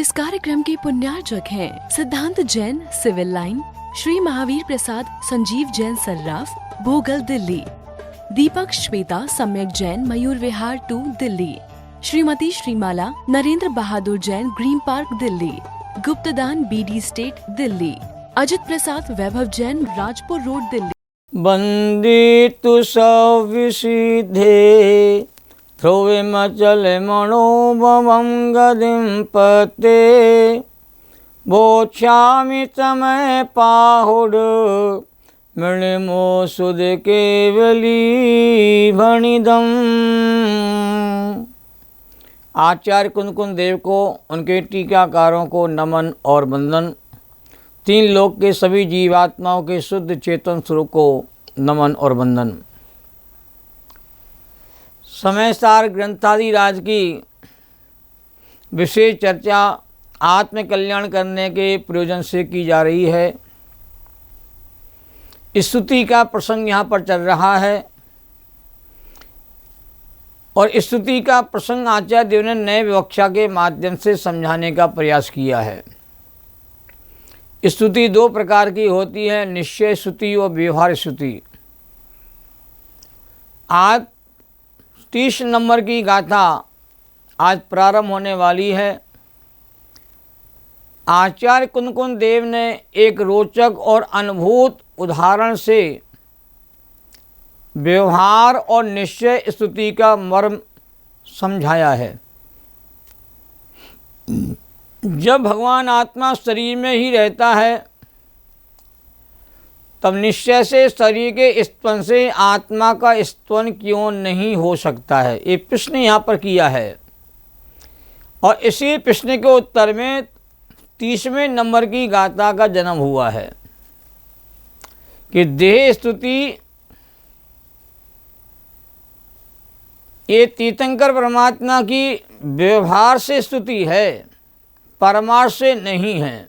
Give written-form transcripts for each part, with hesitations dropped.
इस कार्यक्रम के पुण्यार्चक हैं Siddhant Jain, civil line, Shri Mahavir Prasad Sanjeev Jain Sarraf, Bhogal, Delhi. Deepak Shweta Samyak Jain, Mayur Vihar 2, Delhi. Shrimati Shrimala Narendra Bahadur Jain, green park, Delhi. गुप्तदान BD estate, Delhi. Ajit Prasad Vaibhav Jain, Rajpur road, Delhi. वंदितु सविसिद्धे ध्रुवे मचल मनोभवं गदिं पते बोच्छामि समय पाहुड मृणिमो सुद केवली भणिदम। आचार्य कुंदकुंद देव को, उनके टीकाकारों को नमन और वंदन। तीन लोक के सभी जीवात्माओं के शुद्ध चेतन स्वरूप को नमन और वंदन। समयसार ग्रंथादि राज की विशेष चर्चा आत्म कल्याण करने के प्रयोजन से की जा रही है। स्तुति का प्रसंग यहाँ पर चल रहा है और स्तुति का प्रसंग आचार्य देव ने नए विवक्षा के माध्यम से समझाने का प्रयास किया है। स्तुति दो प्रकार की होती है, निश्चय स्तुति और व्यवहार स्तुति। आज 30 नंबर की गाथा आज प्रारंभ होने वाली है। आचार्य कुंदकुंद देव ने एक रोचक और अनुभूत उदाहरण से व्यवहार और निश्चय स्तुति का मर्म समझाया है। जब भगवान आत्मा शरीर में ही रहता है तब निश्चय से शरीर के स्तवन से आत्मा का स्तवन क्यों नहीं हो सकता है, ये प्रश्न यहाँ पर किया है। और इसी प्रश्न के उत्तर में 30वें नंबर की गाथा का जन्म हुआ है कि देह स्तुति ये तीर्थंकर परमात्मा की व्यवहार से स्तुति है, परमार्थ से नहीं है।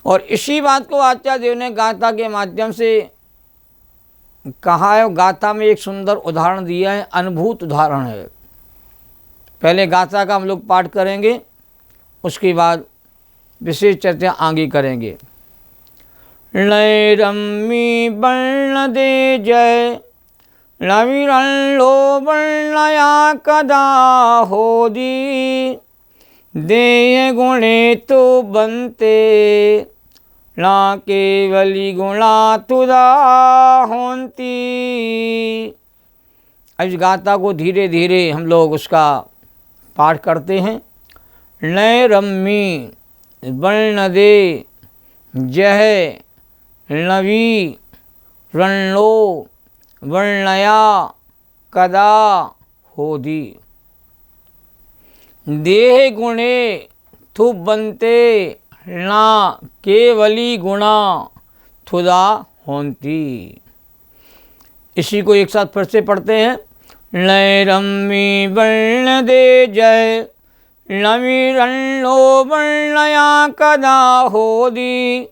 और इसी बात को आचार्य देव ने गाथा के माध्यम से कहा है। गाथा में एक सुंदर उदाहरण दिया है, अनुभूत उदाहरण है। पहले गाथा का हम लोग पाठ करेंगे, उसके बाद विशेष चर्चा आगे करेंगे। लय रम्मी वर्ण दे जय लविरल्लो वर्णया कदा होदी देय गुणे तो बनते ना केवली गुणा तुदा होंती। अब इस गाथा को धीरे धीरे हम लोग उसका पाठ करते हैं। नय रम्मी वर्ण दे जय नवी रणलो वर्णया कदा होदी देह गुणे थु बनते ना केवली गुणा थुदा होंती। इसी को एक साथ फिर से पढ़ते हैं। नय रम्मी वर्ण दे जय नवीरणो वर्णया कदा होदी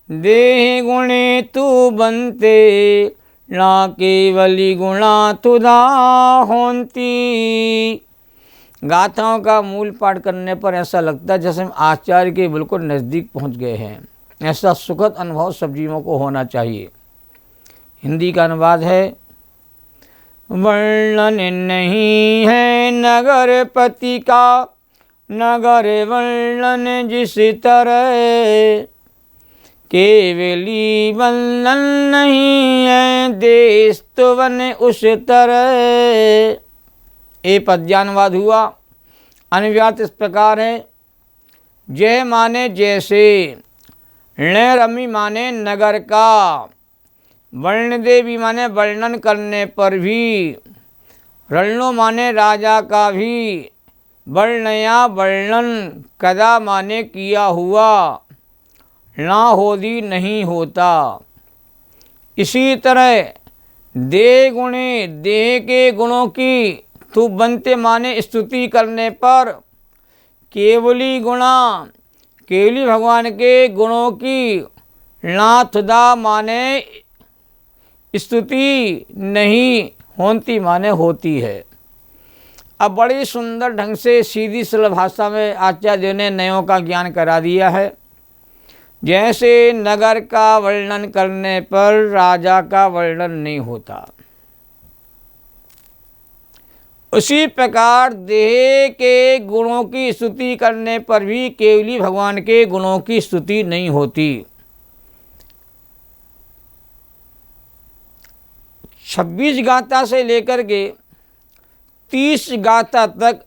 देह गुणे तु बनते ना केवली गुणा तुदा होंती। गाथाओं का मूल पाठ करने पर ऐसा लगता है जैसे हम आचार्य के बिल्कुल नज़दीक पहुंच गए हैं। ऐसा सुखद अनुभव सब जीवों को होना चाहिए। हिंदी का अनुवाद है। वर्णन नहीं है नगरपति का नगर वर्णन जिस तरह केवली वर्णन नहीं है देश तो वन उस तरह। ये पद्यानुवाद हुआ। अनुवाद इस प्रकार है। जय माने जैसे, ण रमी माने नगर का, वर्ण देवी माने वर्णन करने पर भी, रणो माने राजा का भी, वर्णया वर्णन कदा माने किया हुआ, ना होदी नहीं होता। इसी तरह देह गुणे देह के गुणों की तू बनते माने स्तुति करने पर, केवली गुणा केवली भगवान के गुणों की, नाथदा माने स्तुति नहीं होती माने होती है। अब बड़ी सुंदर ढंग से सीधी सरल भाषा में आचार्य ने नयों का ज्ञान करा दिया है। जैसे नगर का वर्णन करने पर राजा का वर्णन नहीं होता, उसी प्रकार देह के गुणों की स्तुति करने पर भी केवली भगवान के गुणों की स्तुति नहीं होती। 26 गाथा से लेकर के 30 गाथा तक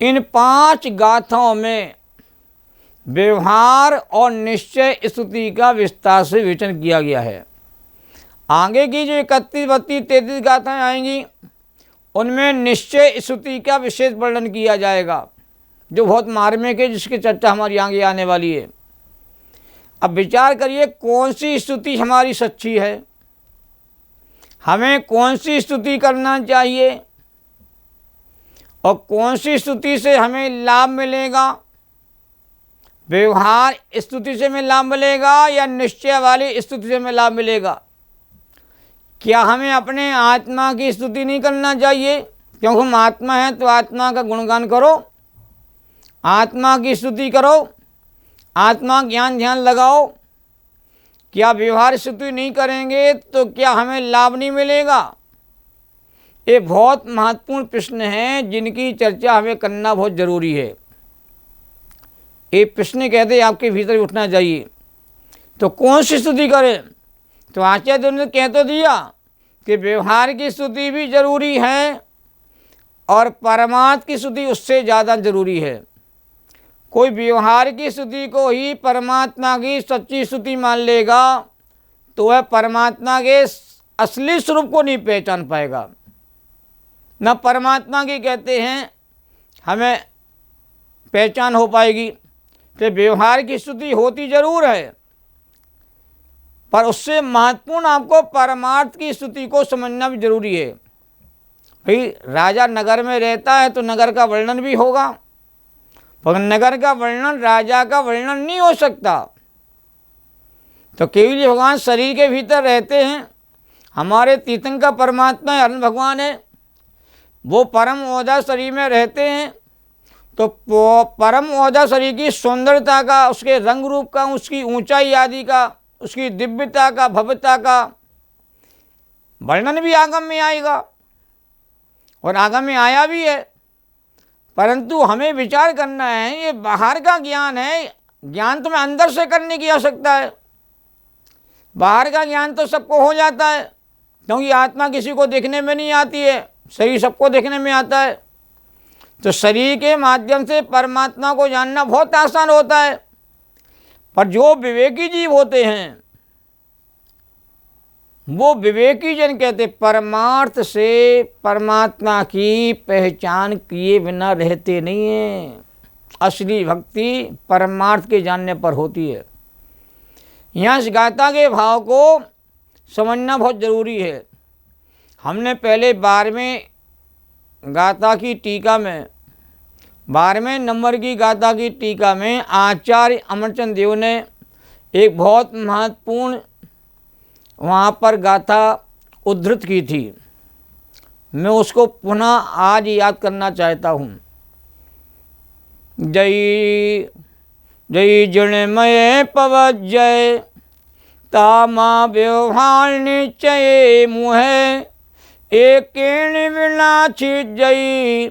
इन 5 गाथाओं में व्यवहार और निश्चय स्तुति का विस्तार से विवेचन किया गया है। आगे की जो 31, 32, 33 गाथाएं आएंगी उनमें निश्चय स्तुति का विशेष वर्णन किया जाएगा, जो बहुत मार्मिक है, जिसकी चर्चा हमारी आगे आने वाली है। अब विचार करिए कौन सी स्तुति हमारी सच्ची है, हमें कौन सी स्तुति करना चाहिए और कौन सी स्तुति से हमें लाभ मिलेगा। व्यवहार स्तुति से हमें लाभ मिलेगा या निश्चय वाली स्तुति से हमें लाभ मिलेगा। क्या हमें अपने आत्मा की स्तुति नहीं करना चाहिए, क्योंकि हम आत्मा हैं तो आत्मा का गुणगान करो, आत्मा की स्तुति करो, आत्मा ज्ञान ध्यान लगाओ। क्या व्यवहार स्तुति नहीं करेंगे तो क्या हमें लाभ नहीं मिलेगा। ये बहुत महत्वपूर्ण प्रश्न हैं जिनकी चर्चा हमें करना बहुत जरूरी है। ये प्रश्न कहते आपके भीतर उठना चाहिए। तो कौन सी स्तुति करें, तो आचार्य ने कह तो दिया कि व्यवहार की स्तुति भी जरूरी है और परमात्मा की स्तुति उससे ज़्यादा जरूरी है। कोई व्यवहार की स्तुति को ही परमात्मा की सच्ची स्तुति मान लेगा तो वह परमात्मा के असली स्वरूप को नहीं पहचान पाएगा। न परमात्मा की कहते हैं हमें पहचान हो पाएगी। कि व्यवहार की स्तुति होती जरूर है, पर उससे महत्वपूर्ण आपको परमार्थ की स्तुति को समझना भी जरूरी है। भाई राजा नगर में रहता है तो नगर का वर्णन भी होगा, पर नगर का वर्णन राजा का वर्णन नहीं हो सकता। तो केवल भगवान शरीर के भीतर रहते हैं। हमारे तीर्थंकर परमात्मा हरण भगवान है, वो परम ओझा शरीर में रहते हैं। तो परम ओझा शरीर की सुंदरता का, उसके रंग रूप का, उसकी ऊंचाई आदि का, उसकी दिव्यता का, भव्यता का वर्णन भी आगम में आएगा और आगम में आया भी है। परंतु हमें विचार करना है, ये बाहर का ज्ञान है, ज्ञान तो हमें अंदर से करने की आवश्यकता है। बाहर का ज्ञान तो सबको हो जाता है, क्योंकि आत्मा किसी को देखने में नहीं आती है, शरीर सबको देखने में आता है। तो शरीर के माध्यम से परमात्मा को जानना बहुत आसान होता है। पर जो विवेकी जीव होते हैं, वो विवेकी जन कहते परमार्थ से परमात्मा की पहचान किए बिना रहते नहीं हैं। असली भक्ति परमार्थ के जानने पर होती है। यहाँ इस गाथा के भाव को समझना बहुत जरूरी है। हमने पहले 12वें गाथा की टीका में, 12वें नंबर की गाथा की टीका में आचार्य अमरचंद देव ने एक बहुत महत्वपूर्ण वहाँ पर गाथा उद्धृत की थी। मैं उसको पुनः आज याद करना चाहता हूँ। जय जय जणमय पवजय तामा व्यवहार निश्चय मुहे एकेण विनाची जयी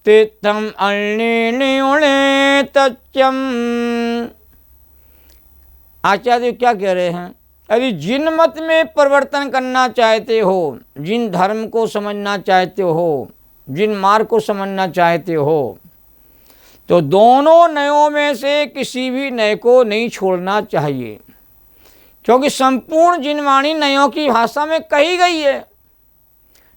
तीर्थम अण्णे तच्चम। आचार्य क्या कह रहे हैं, यदि जिन मत में परिवर्तन करना चाहते हो, जिन धर्म को समझना चाहते हो, जिन मार्ग को समझना चाहते हो, तो दोनों नयों में से किसी भी नय को नहीं छोड़ना चाहिए, क्योंकि संपूर्ण जिनवाणी नयों की भाषा में कही गई है।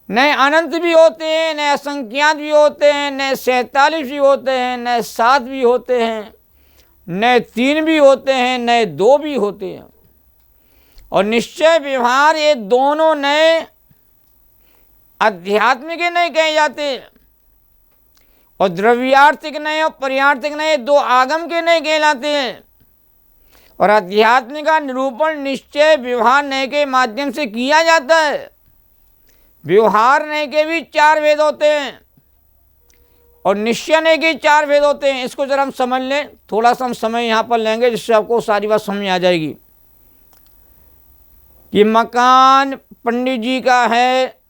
नए अनंत भी होते हैं, नए असंख्यात भी होते हैं, नए 47 भी होते हैं, नए 7 भी होते हैं, नए 3 भी होते हैं, नए 2 भी होते हैं। और निश्चय व्यवहार ये दोनों नए आध्यात्मिक नए कहे जाते हैं, और द्रव्यार्थिक नए और पर्यार्थिक नए 2 आगम के नए कहलाते हैं। और आध्यात्मिक का निरूपण निश्चय व्यवहार नए के माध्यम से किया जाता है। व्यवहार नए के भी 4 वेद होते हैं। और निश्चय के 4 भेद होते हैं। इसको जरा हम समझ लें, थोड़ा सा हम समय यहाँ पर लेंगे जिससे आपको सारी बात समझ में आ जाएगी। कि मकान पंडित जी का है,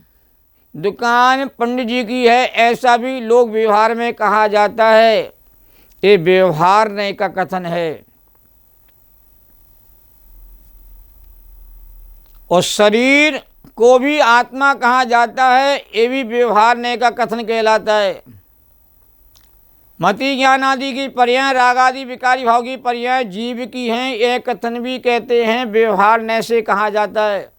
दुकान पंडित जी की है, ऐसा भी लोक व्यवहार में कहा जाता है। ये व्यवहार नहीं का कथन है। और शरीर को भी आत्मा कहा जाता है, ये भी व्यवहार नहीं का कथन कहलाता है। मति ज्ञान आदि की पर्याय, राग आदि विकारी भाव की पर्याय जीव की हैं, यह कथन भी कहते हैं, व्यवहार न से कहा जाता है।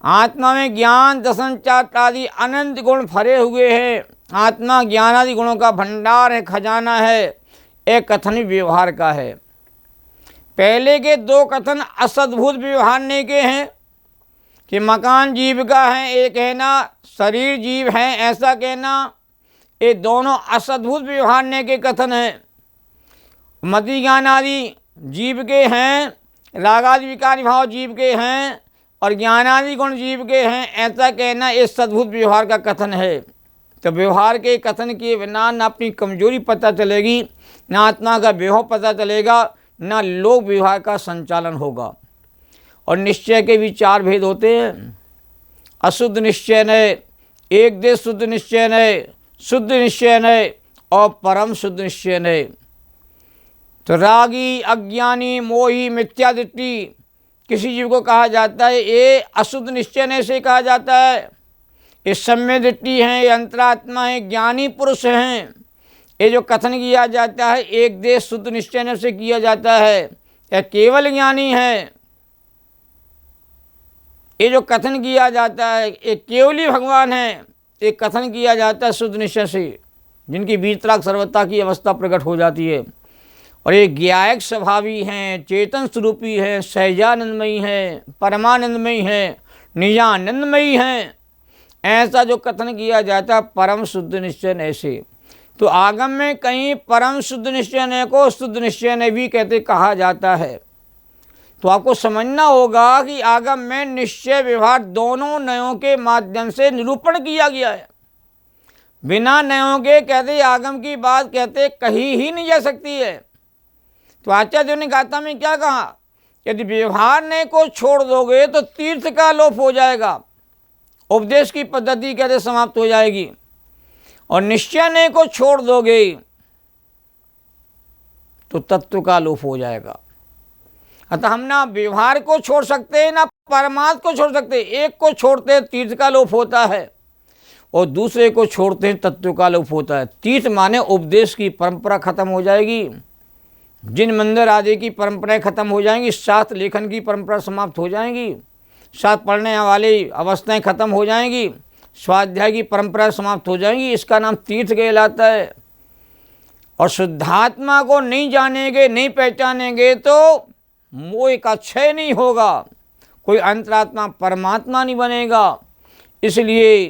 आत्मा में ज्ञान दर्शन चात्र आदि अनंत गुण भरे हुए हैं। आत्मा ज्ञान आदि गुणों का भंडार है, खजाना है, एक कथन भी व्यवहार का है। पहले के 2 कथन असद्भुत व्यवहार ने के हैं कि मकान जीव का है, एक कहना शरीर जीव है ऐसा कहना, ये दोनों असद्भुत व्यवहार ने के कथन हैं। मति ज्ञान आदि जीव के हैं, राग आदि विकारी भाव जीव के हैं और ज्ञानादि गुण जीव के हैं, ऐसा कहना ये सद्भुत व्यवहार का कथन है। तो व्यवहार के कथन किए बिना न अपनी कमजोरी पता चलेगी, न आत्मा का व्यवहार पता चलेगा, न लोक व्यवहार का संचालन होगा। और निश्चय के भी 4 भेद होते हैं। अशुद्ध निश्चय नय, एक देश शुद्ध निश्चय नय, शुद्ध निश्चय नय और परम शुद्ध निश्चय नय। तो रागी, अज्ञानी, मोही, मिथ्या दृष्टि किसी जीव को कहा जाता है, ये अशुद्ध निश्चय ने से कहा जाता है। ये सम्य दृष्टि हैं, ये अंतरात्मा है, ज्ञानी पुरुष हैं। ये जो कथन किया जाता है एक देश शुद्ध निश्चय ने से किया जाता है, यह केवल ज्ञानी है। ये जो कथन किया जाता है ये केवली भगवान है, ये कथन किया जाता है शुद्ध निश्चय से, जिनकी वीतराग सर्वता की अवस्था प्रकट हो जाती है। और ये ज्ञायक स्वभावी हैं, चेतन स्वरूपी हैं, सहजानंदमयी हैं, परमानंदमयी हैं, निजानंदमयी हैं, ऐसा जो कथन किया जाता है परम शुद्ध निश्चय ने से। तो आगम में कहीं परम शुद्ध निश्चय ने को शुद्ध निश्चय ने भी कहते कहा जाता है। तो आपको समझना होगा कि आगम में निश्चय व्यवहार दोनों नयों के माध्यम से निरूपण किया गया है। बिना नयों के कहते आगम की बात कहते कहीं ही नहीं जा सकती है। तो आचार्य ने गाथा में क्या कहा, यदि व्यवहार ने को छोड़ दोगे तो तीर्थ का लोप हो जाएगा, उपदेश की पद्धति कहते समाप्त हो जाएगी। और निश्चय ने को छोड़ दोगे तो तत्व का लोप हो जाएगा। अतः हम ना व्यवहार को छोड़ सकते ना परमार्थ को छोड़ सकते। एक को छोड़ते तीर्थ का लोप होता है और दूसरे को छोड़ते हैं तत्व का लोप होता है। तीर्थ माने उपदेश की परंपरा खत्म हो जाएगी, जिन मंदिर आदि की परंपराएं खत्म हो जाएंगी, शास्त्र लेखन की परंपरा समाप्त हो जाएंगी, शास्त्र पढ़ने वाली अवस्थाएं खत्म हो जाएंगी, स्वाध्याय की परंपरा समाप्त हो जाएंगी, इसका नाम तीर्थ कहलाता है। और शुद्धात्मा को नहीं जानेंगे, नहीं पहचानेंगे तो मोह का क्षय नहीं होगा, कोई अंतरात्मा परमात्मा नहीं बनेगा। इसलिए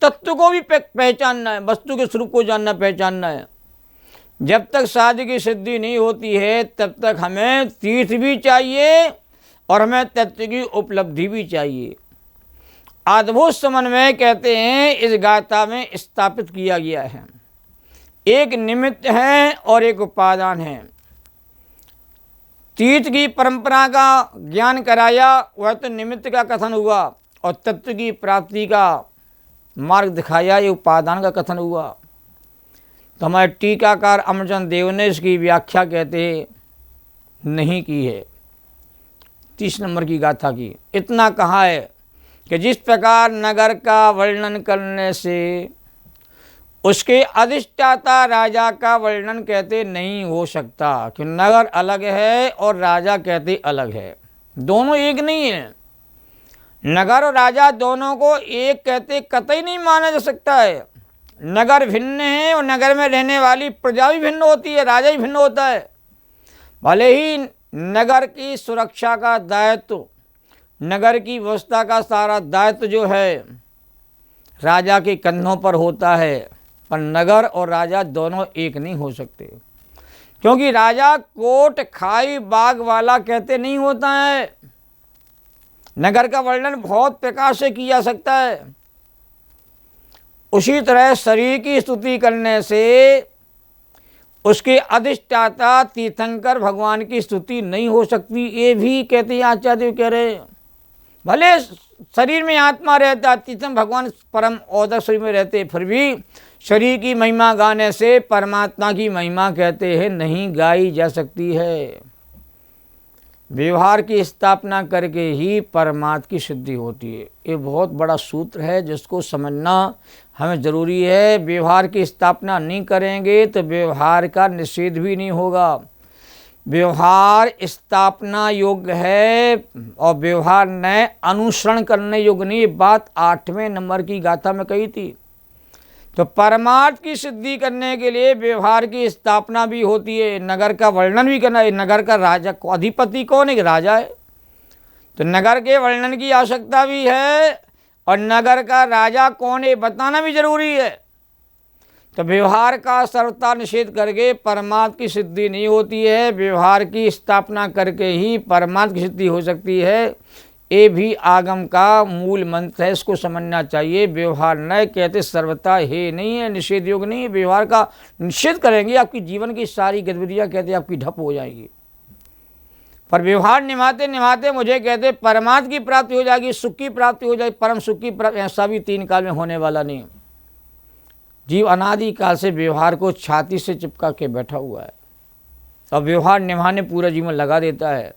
तत्व को भी पहचानना है, वस्तु के स्वरूप को जानना पहचानना है। जब तक साधु की सिद्धि नहीं होती है तब तक हमें तीर्थ भी चाहिए और हमें तत्व की उपलब्धि भी चाहिए। अद्भुत समन्वय कहते हैं इस गाथा में स्थापित किया गया है। एक निमित्त है और एक उपादान है। तीर्थ की परंपरा का ज्ञान कराया वह तो निमित्त का कथन हुआ, और तत्व की प्राप्ति का मार्ग दिखाया ये उपादान का कथन हुआ। तो हमारे टीकाकार अमरचंद देव ने इसकी व्याख्या कहते नहीं की है 30 नंबर की गाथा की। इतना कहा है कि जिस प्रकार नगर का वर्णन करने से उसके अधिष्ठाता राजा का वर्णन कहते नहीं हो सकता, कि नगर अलग है और राजा कहते अलग है, दोनों एक नहीं है। नगर और राजा दोनों को एक कहते कतई नहीं माना जा सकता है। नगर भिन्न है और नगर में रहने वाली प्रजा भी भिन्न होती है, राजा भी भिन्न होता है। भले ही नगर की सुरक्षा का दायित्व, नगर की व्यवस्था का सारा दायित्व जो है राजा के कंधों पर होता है, पर नगर और राजा दोनों एक नहीं हो सकते, क्योंकि राजा कोट खाई बाग वाला कहते नहीं होता है। नगर का वर्णन बहुत प्रकार से किया जा सकता है। उसी तरह शरीर की स्तुति करने से उसके अधिष्ठाता तीर्थंकर भगवान की स्तुति नहीं हो सकती। ये भी कहते हैं आचार्य कह रहे, भले शरीर में आत्मा रहता, तीर्थम भगवान परम औदक शरीर में रहते, फिर भी शरीर की महिमा गाने से परमात्मा की महिमा कहते हैं नहीं गाई जा सकती है। व्यवहार की स्थापना करके ही परमात्मा की सिद्धि होती है। ये बहुत बड़ा सूत्र है जिसको समझना हमें ज़रूरी है। व्यवहार की स्थापना नहीं करेंगे तो व्यवहार का निषेध भी नहीं होगा। व्यवहार स्थापना योग्य है और व्यवहार न अनुसरण करने योग्य नहीं। ये बात 8वें नंबर की गाथा में कही थी। तो परमार्थ की सिद्धि करने के लिए व्यवहार की स्थापना भी होती है, नगर का वर्णन भी करना है। नगर का राजा को अधिपति कौन है? राजा है। तो नगर के वर्णन की आवश्यकता भी है और नगर का राजा कौन है बताना भी जरूरी है। तो व्यवहार का सर्वथा निषेध करके परमार्थ की सिद्धि नहीं होती है। व्यवहार की स्थापना करके ही परमार्थ की सिद्धि हो सकती है। ये भी आगम का मूल मंत्र है, इसको समझना चाहिए। व्यवहार न कहते सर्वथा हे नहीं है, निषेध योग नहीं है। व्यवहार का निषेध करेंगे आपकी जीवन की सारी गतिविधियाँ कहते आपकी ठप हो जाएगी। पर व्यवहार निभाते निभाते मुझे कहते परमार्थ की प्राप्ति हो जाएगी, सुख की प्राप्ति हो जाएगी, परम सुख की प्राप्ति। ऐसा भी 3 काल में होने वाला नहीं। जीव अनादि काल से व्यवहार को छाती से चिपका के बैठा हुआ है और व्यवहार निभाने पूरा जीवन लगा देता है।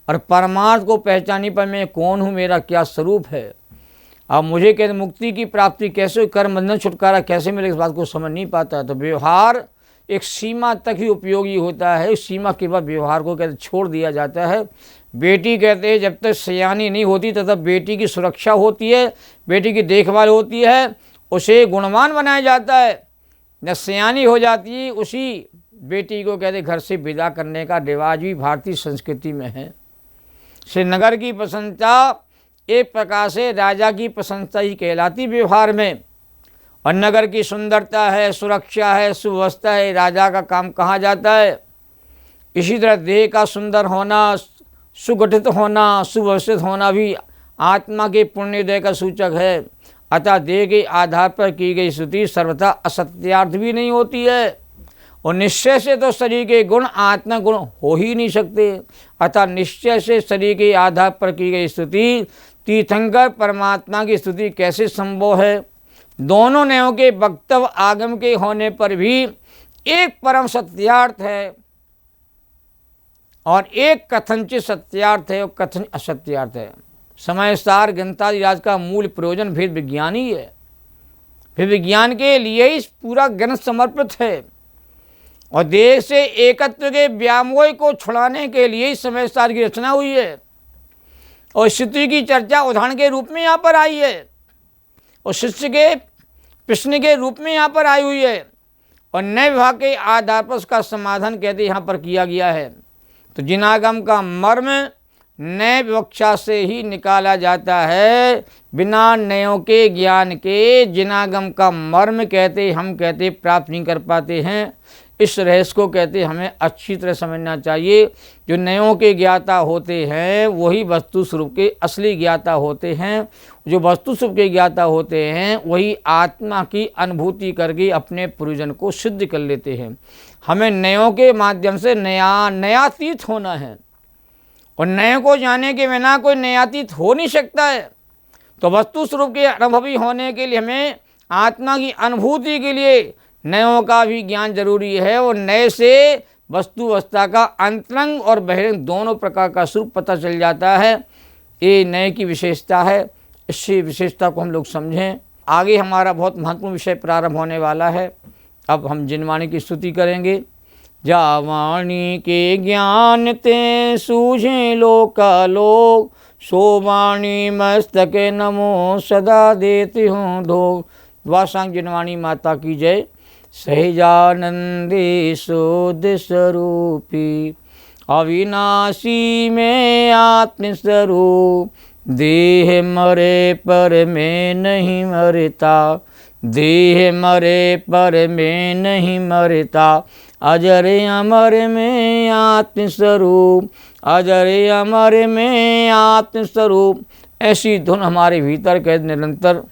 और परमार्थ को पहचानी पर मैं कौन हूँ, मेरा क्या स्वरूप है। अब मुझे कहते मुक्ति की प्राप्ति कैसे, कर्म बंधन छुटकारा कैसे मिले, इस बात को समझ नहीं पाता है। तो व्यवहार एक सीमा तक ही उपयोगी होता है, उस सीमा के बाद व्यवहार को कहते छोड़ दिया जाता है। बेटी कहते हैं जब तक सयानी नहीं होती तब तक बेटी की सुरक्षा होती है, बेटी की देखभाल होती है, उसे गुणवान बनाया जाता है। जब सयानी हो जाती है उसी बेटी को कहते घर से विदा करने का रिवाज भी भारतीय संस्कृति में है। श्रीनगर की प्रशंसा एक प्रकार से राजा की प्रशंसा ही कहलाती व्यवहार में। और नगर की सुंदरता है, सुरक्षा है, सुव्यवस्था है, राजा का काम कहा जाता है। इसी तरह देह का सुंदर होना, सुगठित होना, सुव्यवस्थित होना भी आत्मा के पुण्योदय का सूचक है। अतः देह के आधार पर की गई स्तुति सर्वथा असत्यार्थ भी नहीं होती है और निश्चय से तो शरीर के गुण आत्मा गुण हो ही नहीं सकते। अतः निश्चय से शरीर के आधार पर की गई स्तुति तीर्थंकर परमात्मा की स्तुति कैसे संभव है। दोनों नयों के वक्तव्य आगम के होने पर भी एक परम सत्यार्थ है और एक कथनचित सत्यार्थ है और कथन असत्यार्थ है। समय सार गणतादि राज का मूल प्रयोजन भेद विज्ञान ही है। फिर विज्ञान के लिए ही पूरा ग्रंथ समर्पित है और देश से एकत्व के व्यामोह को छुड़ाने के लिए ही समय सार की रचना हुई है और स्थिति की चर्चा उदाहरण के रूप में यहाँ पर आई है और शिष्य के प्रश्न के रूप में यहाँ पर आई हुई है और नए विभाग के आधार पर उसका समाधान कहते यहाँ पर किया गया है। तो जिनागम का मर्म नए विवक्षा से ही निकाला जाता है, बिना नयों के ज्ञान के जिनागम का मर्म कहते हम कहते प्राप्त नहीं कर पाते हैं। इस रहस्य को कहते हमें अच्छी तरह समझना चाहिए। जो नयों के ज्ञाता होते हैं वही वस्तु स्वरूप के असली ज्ञाता होते हैं। जो वस्तु स्वरूप के ज्ञाता होते हैं वही आत्मा की अनुभूति करके अपने प्रयोजन को सिद्ध कर लेते हैं। हमें नयों के माध्यम से नयातीत होना है और नए को जाने के बिना कोई नयातीत हो नहीं सकता है। तो वस्तु स्वरूप के अनुभवी होने के लिए हमें आत्मा की अनुभूति के लिए नयों का भी ज्ञान जरूरी है और नए से वस्तु अवस्था का अंतरंग और बहिरंग दोनों प्रकार का स्वरूप पता चल जाता है। ये नए की विशेषता है, इसी विशेषता को हम लोग समझें। आगे हमारा बहुत महत्वपूर्ण विषय प्रारंभ होने वाला है। अब हम जिनवाणी की स्तुति करेंगे। जावाणी के ज्ञान ते सूझे लोकालोक, सो वाणी मस्तक नमो सदा देती हूँ धो। द्वासांग जिनवाणी माता की जय। सहजानंदी शोध स्वरूपी अविनाशी में आत्मस्वरूप, देह मरे पर मैं नहीं मरता, देह मरे पर मैं नहीं मरता, अजर अमर में आत्मस्वरूप, अजर अमर में आत्मस्वरूप। ऐसी धुन हमारे भीतर के निरंतर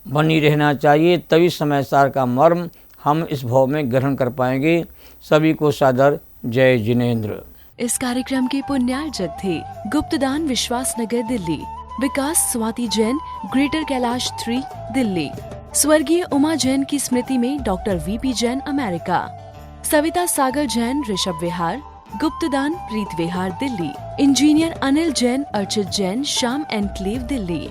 बनी रहना चाहिए, तभी समय सार का मर्म हम इस भाव में ग्रहण कर पाएंगे। सभी को सादर जय जिनेंद्र। इस कार्यक्रम के पुण्यार्जक थे गुप्तदान विश्वास नगर दिल्ली, विकास स्वाति जैन ग्रेटर कैलाश 3 दिल्ली, स्वर्गीय उमा जैन की स्मृति में doctor VP Jain America, Savita Sagar Jain Rishabh Vihar, गुप्तदान प्रीत विहार दिल्ली, इंजीनियर अनिल जैन अर्चित जैन श्याम एनक्लेव दिल्ली,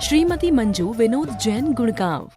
श्रीमती मंजू विनोद जैन गुड़गांव।